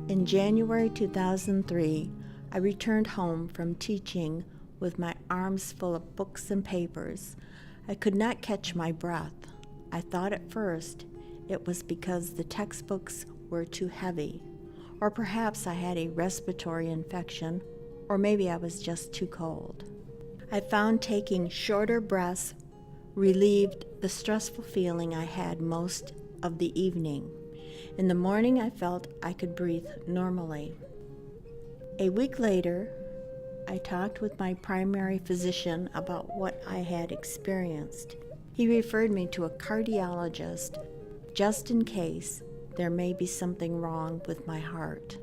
In January 2003, I returned home from teaching with my arms full of books and papers. I could not catch my breath. I thought at first it was because the textbooks were too heavy, or perhaps I had a respiratory infection, or maybe I was just too cold. I found taking shorter breaths relieved the stressful feeling I had most of the evening. In the morning, I felt I could breathe normally. A week later, I talked with my primary physician about what I had experienced. He referred me to a cardiologist just in case there may be something wrong with my heart.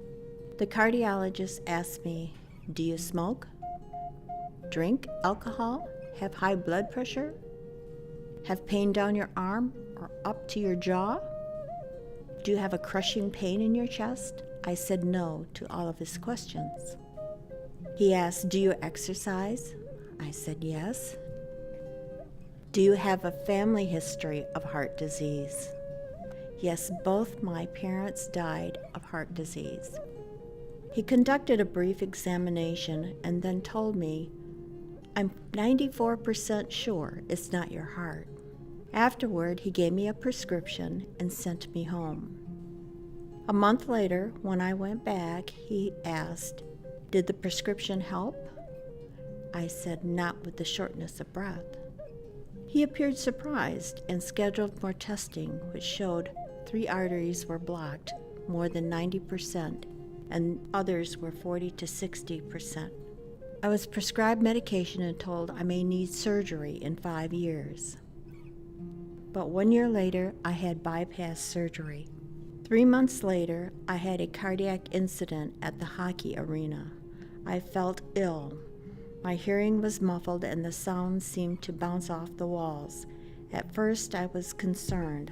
The cardiologist asked me, "Do you smoke? Drink alcohol? Have high blood pressure? Have pain down your arm or up to your jaw? Do you have a crushing pain in your chest?" I said no to all of his questions. He asked, "Do you exercise?" I said yes. "Do you have a family history of heart disease?" Yes, both my parents died of heart disease. He conducted a brief examination and then told me, "I'm 94% sure it's not your heart." Afterward, he gave me a prescription and sent me home. A month later, when I went back, he asked, "Did the prescription help?" I said, "Not with the shortness of breath." He appeared surprised and scheduled more testing, which showed 3 arteries were blocked more than 90%, and others were 40 to 60%. I was prescribed medication and told I may need surgery in 5 years. But 1 year later, I had bypass surgery. 3 months later, I had a cardiac incident at the hockey arena. I felt ill. My hearing was muffled and the sound seemed to bounce off the walls. At first, I was concerned.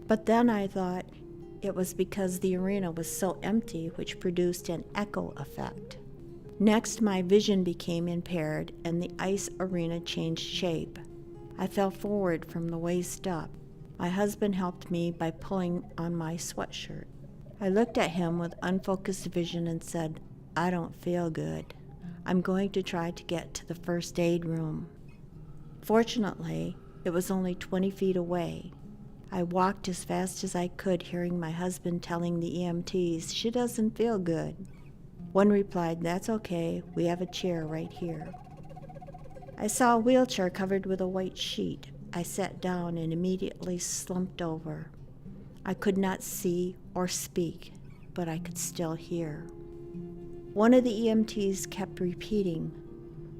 But then I thought it was because the arena was so empty, which produced an echo effect. Next, my vision became impaired and the ice arena changed shape. I fell forward from the waist up. My husband helped me by pulling on my sweatshirt. I looked at him with unfocused vision and said, "I don't feel good. I'm going to try to get to the first aid room." Fortunately, it was only 20 feet away. I walked as fast as I could, hearing my husband telling the EMTs, "She doesn't feel good." One replied, "That's okay, we have a chair right here." I saw a wheelchair covered with a white sheet. I sat down and immediately slumped over. I could not see or speak, but I could still hear. One of the EMTs kept repeating,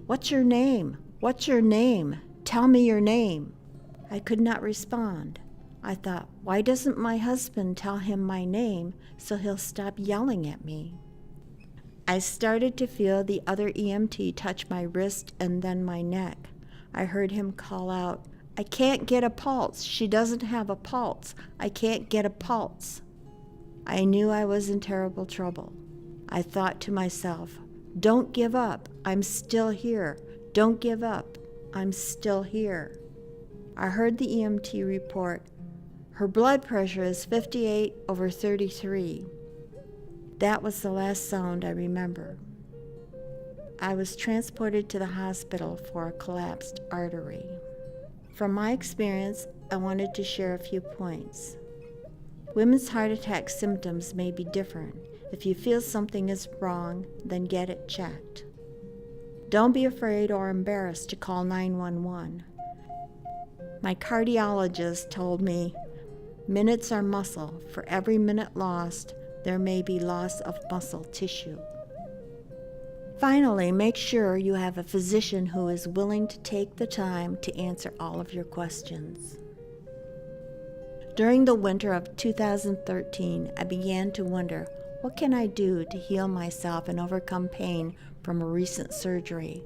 "What's your name? What's your name? Tell me your name." I could not respond. I thought, why doesn't my husband tell him my name so he'll stop yelling at me? I started to feel the other EMT touch my wrist and then my neck. I heard him call out, "I can't get a pulse. She doesn't have a pulse. I can't get a pulse." I knew I was in terrible trouble. I thought to myself, "Don't give up. I'm still here. Don't give up. I'm still here." I heard the EMT report, "Her blood pressure is 58/33. That was the last sound I remember. I was transported to the hospital for a collapsed artery. From my experience, I wanted to share a few points. Women's heart attack symptoms may be different. If you feel something is wrong, then get it checked. Don't be afraid or embarrassed to call 911. My cardiologist told me, "Minutes are muscle. For every minute lost, there may be loss of muscle tissue." Finally, make sure you have a physician who is willing to take the time to answer all of your questions. During the winter of 2013, I began to wonder, what can I do to heal myself and overcome pain from a recent surgery?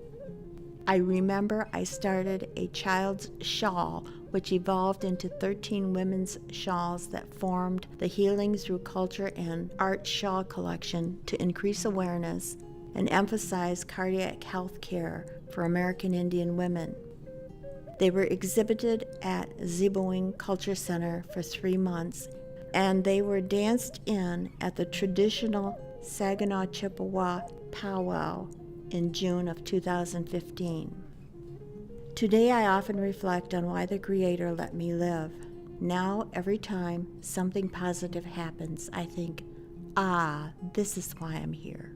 I remember I started a child's shawl, which evolved into 13 women's shawls that formed the Healing Through Culture and Art Shawl collection to increase awareness and emphasize cardiac health care for American Indian women. They were exhibited at Ziboing Culture Center for 3 months, and they were danced in at the traditional Saginaw Chippewa powwow in June of 2015. Today I often reflect on why the Creator let me live. Now, every time something positive happens, I think, this is why I'm here.